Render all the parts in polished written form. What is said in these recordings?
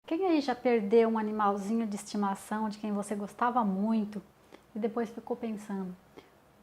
Quem aí já perdeu um animalzinho de estimação de quem você gostava muito e depois ficou pensando,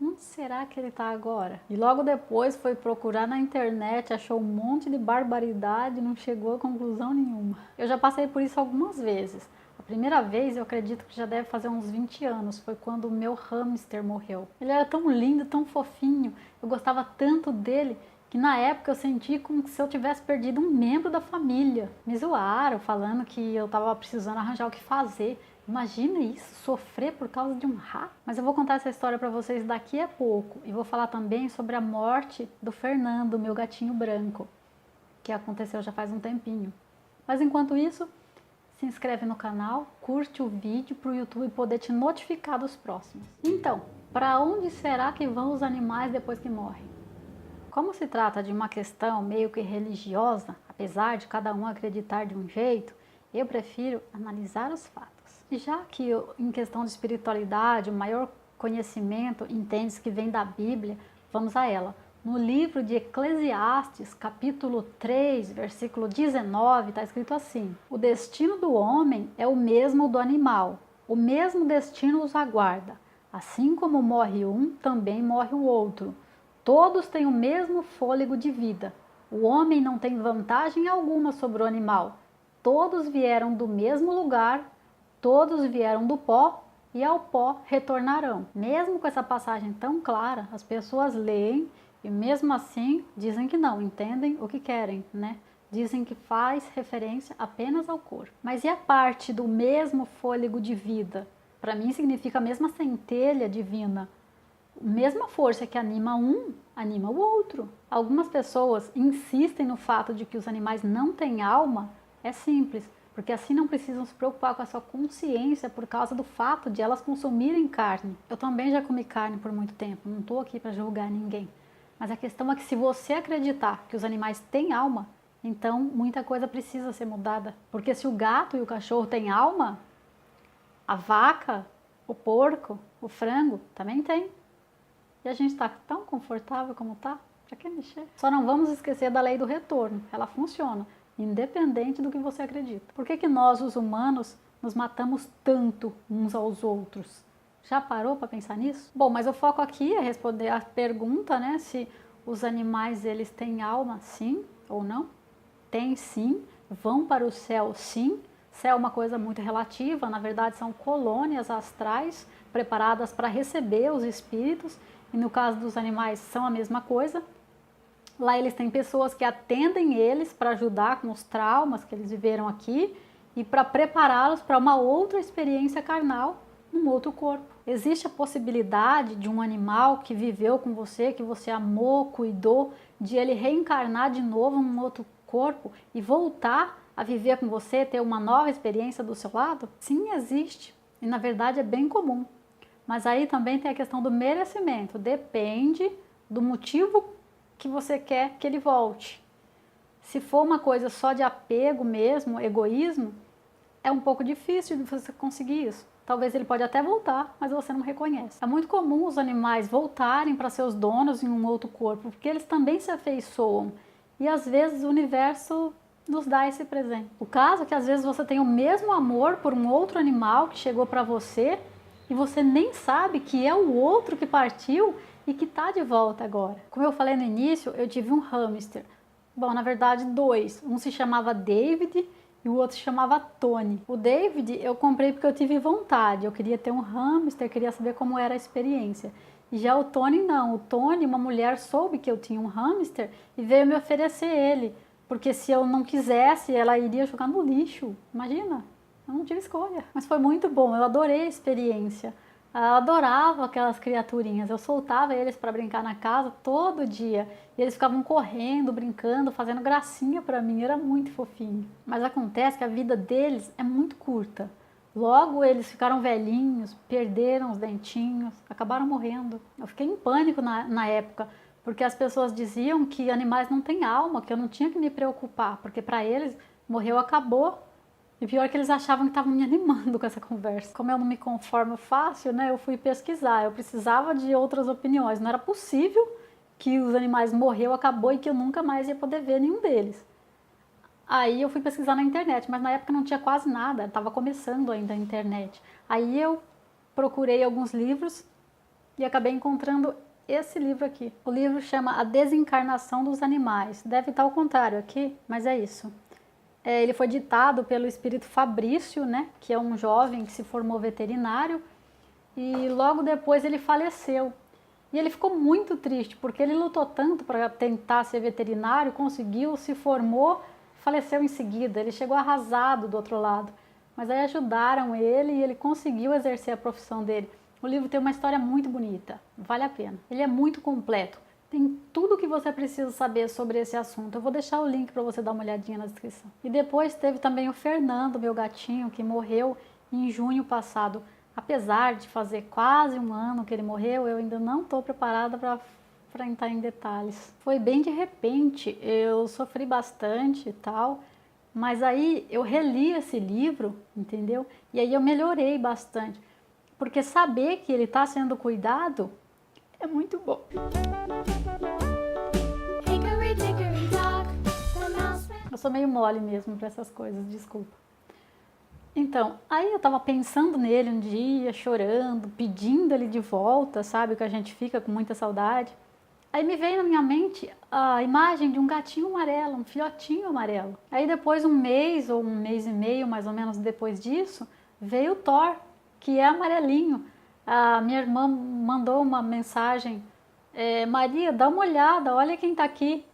onde será que ele está agora? E logo depois foi procurar na internet, achou um monte de barbaridade e não chegou a conclusão nenhuma. Eu já passei por isso algumas vezes. A primeira vez eu acredito que já deve fazer uns 20 anos, foi quando o meu hamster morreu. Ele era tão lindo, tão fofinho, eu gostava tanto dele que na época eu senti como se eu tivesse perdido um membro da família. Me zoaram, falando que eu estava precisando arranjar o que fazer. Imagina isso, sofrer por causa de um rato. Mas eu vou contar essa história para vocês daqui a pouco. E vou falar também sobre a morte do Fernando, meu gatinho branco, que aconteceu já faz um tempinho. Mas enquanto isso, se inscreve no canal, curte o vídeo para o YouTube poder te notificar dos próximos. Então, para onde será que vão os animais depois que morrem? Como se trata de uma questão meio que religiosa, apesar de cada um acreditar de um jeito, eu prefiro analisar os fatos. E já que em questão de espiritualidade, o maior conhecimento entende-se que vem da Bíblia, vamos a ela. No livro de Eclesiastes, capítulo 3, versículo 19, está escrito assim: o destino do homem é o mesmo do animal, o mesmo destino os aguarda. Assim como morre um, também morre o outro. Todos têm o mesmo fôlego de vida. O homem não tem vantagem alguma sobre o animal. Todos vieram do mesmo lugar, todos vieram do pó e ao pó retornarão. Mesmo com essa passagem tão clara, as pessoas leem e mesmo assim dizem que não, entendem o que querem, né? Dizem que faz referência apenas ao corpo. Mas e a parte do mesmo fôlego de vida? Para mim significa a mesma centelha divina. A mesma força que anima um, anima o outro. Algumas pessoas insistem no fato de que os animais não têm alma. É simples, porque assim não precisam se preocupar com a sua consciência por causa do fato de elas consumirem carne. Eu também já comi carne por muito tempo, não estou aqui para julgar ninguém. Mas a questão é que se você acreditar que os animais têm alma, então muita coisa precisa ser mudada. Porque se o gato e o cachorro têm alma, a vaca, o porco, o frango também tem. E a gente está tão confortável como está, para que mexer? Só não vamos esquecer da lei do retorno, ela funciona, independente do que você acredita. Por que nós, os humanos, nos matamos tanto uns aos outros? Já parou para pensar nisso? Bom, mas o foco aqui é responder a pergunta, né, se os animais eles têm alma, sim ou não? Tem sim, vão para o céu sim. Céu é uma coisa muito relativa, na verdade são colônias astrais preparadas para receber os espíritos. E no caso dos animais são a mesma coisa. Lá eles têm pessoas que atendem eles para ajudar com os traumas que eles viveram aqui e para prepará-los para uma outra experiência carnal num outro corpo. Existe a possibilidade de um animal que viveu com você, que você amou, cuidou, de ele reencarnar de novo num outro corpo e voltar a viver com você, ter uma nova experiência do seu lado? Sim, existe. E na verdade é bem comum. Mas aí também tem a questão do merecimento, depende do motivo que você quer que ele volte. Se for uma coisa só de apego mesmo, egoísmo, é um pouco difícil de você conseguir isso. Talvez ele pode até voltar, mas você não reconhece. É muito comum os animais voltarem para seus donos em um outro corpo, porque eles também se afeiçoam. E às vezes o universo nos dá esse presente. O caso é que às vezes você tem o mesmo amor por um outro animal que chegou para você, e você nem sabe que é o outro que partiu e que está de volta agora. Como eu falei no início, eu tive um hamster. Bom, na verdade 2. Um se chamava David e o outro se chamava Tony. O David eu comprei porque eu tive vontade. Eu queria ter um hamster, queria saber como era a experiência. E já o Tony não. O Tony, uma mulher soube que eu tinha um hamster e veio me oferecer ele. Porque se eu não quisesse, ela iria jogar no lixo. Imagina? Eu não tive escolha, mas foi muito bom, eu adorei a experiência. Eu adorava aquelas criaturinhas, eu soltava eles para brincar na casa todo dia. E eles ficavam correndo, brincando, fazendo gracinha para mim, era muito fofinho. Mas acontece que a vida deles é muito curta. Logo eles ficaram velhinhos, perderam os dentinhos, acabaram morrendo. Eu fiquei em pânico na época, porque as pessoas diziam que animais não têm alma, que eu não tinha que me preocupar, porque para eles morreu, acabou. E pior que eles achavam que estavam me animando com essa conversa. Como eu não me conformo fácil, né, eu fui pesquisar. Eu precisava de outras opiniões. Não era possível que os animais morreu, acabou e que eu nunca mais ia poder ver nenhum deles. Aí eu fui pesquisar na internet, mas na época não tinha quase nada, estava começando ainda a internet. Aí eu procurei alguns livros e acabei encontrando esse livro aqui. O livro chama A Desencarnação dos Animais. Deve estar ao contrário aqui, mas é isso. Ele foi ditado pelo espírito Fabrício, né, que é um jovem que se formou veterinário, e logo depois ele faleceu. E ele ficou muito triste, porque ele lutou tanto para tentar ser veterinário, conseguiu, se formou, faleceu em seguida. Ele chegou arrasado do outro lado. Mas aí ajudaram ele e ele conseguiu exercer a profissão dele. O livro tem uma história muito bonita, vale a pena. Ele é muito completo. Tem tudo o que você precisa saber sobre esse assunto. Eu vou deixar o link para você dar uma olhadinha na descrição. E depois teve também o Fernando, meu gatinho, que morreu em junho passado. Apesar de fazer quase um ano que ele morreu, eu ainda não estou preparada para entrar em detalhes. Foi bem de repente, eu sofri bastante e tal, mas aí eu reli esse livro, entendeu? E aí eu melhorei bastante, porque saber que ele está sendo cuidado é muito bom. Eu sou meio mole mesmo para essas coisas, desculpa. Então, aí eu tava pensando nele um dia, chorando, pedindo ele de volta, sabe? Que a gente fica com muita saudade. Aí me veio na minha mente a imagem de um gatinho amarelo, um filhotinho amarelo. Aí depois, um mês ou um mês e meio, mais ou menos depois disso, veio o Thor, que é amarelinho. A minha irmã mandou uma mensagem, Maria, dá uma olhada, olha quem tá aqui.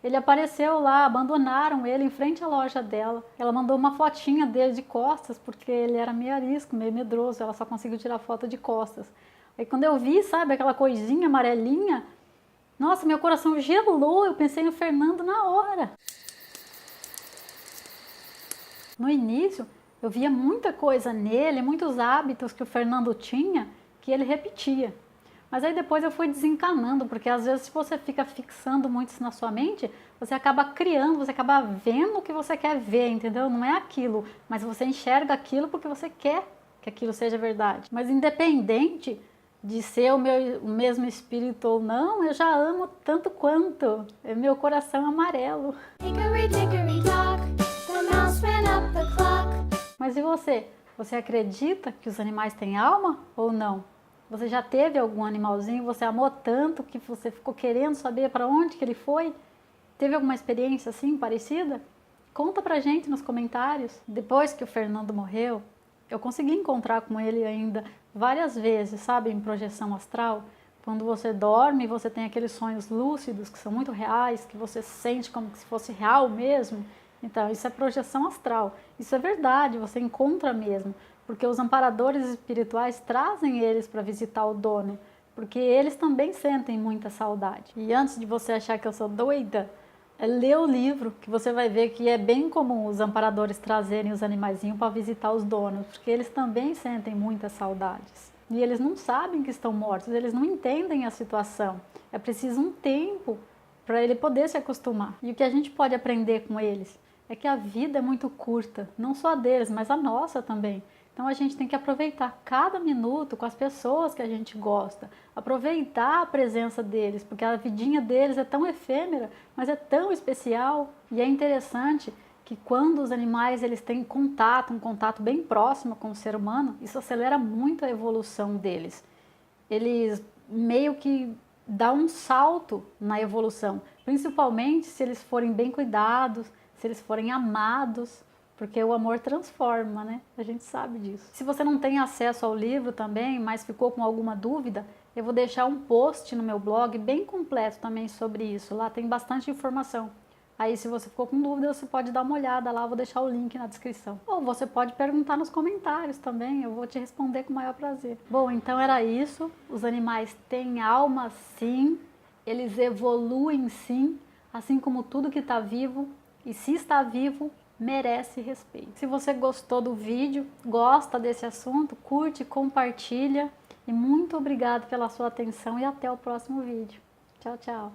Ele apareceu lá, abandonaram ele em frente à loja dela. Ela mandou uma fotinha dele de costas, porque ele era meio arisco, meio medroso, ela só conseguiu tirar foto de costas. Aí quando eu vi, sabe, aquela coisinha amarelinha, nossa, meu coração gelou, eu pensei no Fernando na hora. No início, eu via muita coisa nele, muitos hábitos que o Fernando tinha, que ele repetia. Mas aí depois eu fui desencanando, porque às vezes se você fica fixando muito isso na sua mente, você acaba criando, você acaba vendo o que você quer ver, entendeu? Não é aquilo, mas você enxerga aquilo porque você quer que aquilo seja verdade. Mas independente de ser o mesmo espírito ou não, eu já amo tanto quanto. É meu coração amarelo. Mas e você? Você acredita que os animais têm alma ou não? Você já teve algum animalzinho, você amou tanto que você ficou querendo saber para onde que ele foi? Teve alguma experiência assim, parecida? Conta pra gente nos comentários. Depois que o Fernando morreu, eu consegui encontrar com ele ainda várias vezes, sabe, em projeção astral. Quando você dorme, você tem aqueles sonhos lúcidos que são muito reais, que você sente como se fosse real mesmo. Então, isso é projeção astral. Isso é verdade, você encontra mesmo. Porque os amparadores espirituais trazem eles para visitar o dono, porque eles também sentem muita saudade. E antes de você achar que eu sou doida, lê o livro, que você vai ver que é bem comum os amparadores trazerem os animaizinhos para visitar os donos, porque eles também sentem muitas saudades. E eles não sabem que estão mortos, eles não entendem a situação. É preciso um tempo para ele poder se acostumar. E o que a gente pode aprender com eles é que a vida é muito curta, não só a deles, mas a nossa também. Então a gente tem que aproveitar cada minuto com as pessoas que a gente gosta, aproveitar a presença deles, porque a vidinha deles é tão efêmera, mas é tão especial. E é interessante que quando os animais eles têm contato, um contato bem próximo com o ser humano, isso acelera muito a evolução deles. Eles meio que dão um salto na evolução, principalmente se eles forem bem cuidados, se eles forem amados. Porque o amor transforma, né? A gente sabe disso. Se você não tem acesso ao livro também, mas ficou com alguma dúvida, eu vou deixar um post no meu blog bem completo também sobre isso. Lá tem bastante informação. Aí se você ficou com dúvida, você pode dar uma olhada lá, eu vou deixar o link na descrição. Ou você pode perguntar nos comentários também, eu vou te responder com o maior prazer. Bom, então era isso. Os animais têm alma sim, eles evoluem sim, assim como tudo que está vivo. E se está vivo, merece respeito. Se você gostou do vídeo, gosta desse assunto, curte, compartilha. E muito obrigado pela sua atenção e até o próximo vídeo. Tchau, tchau.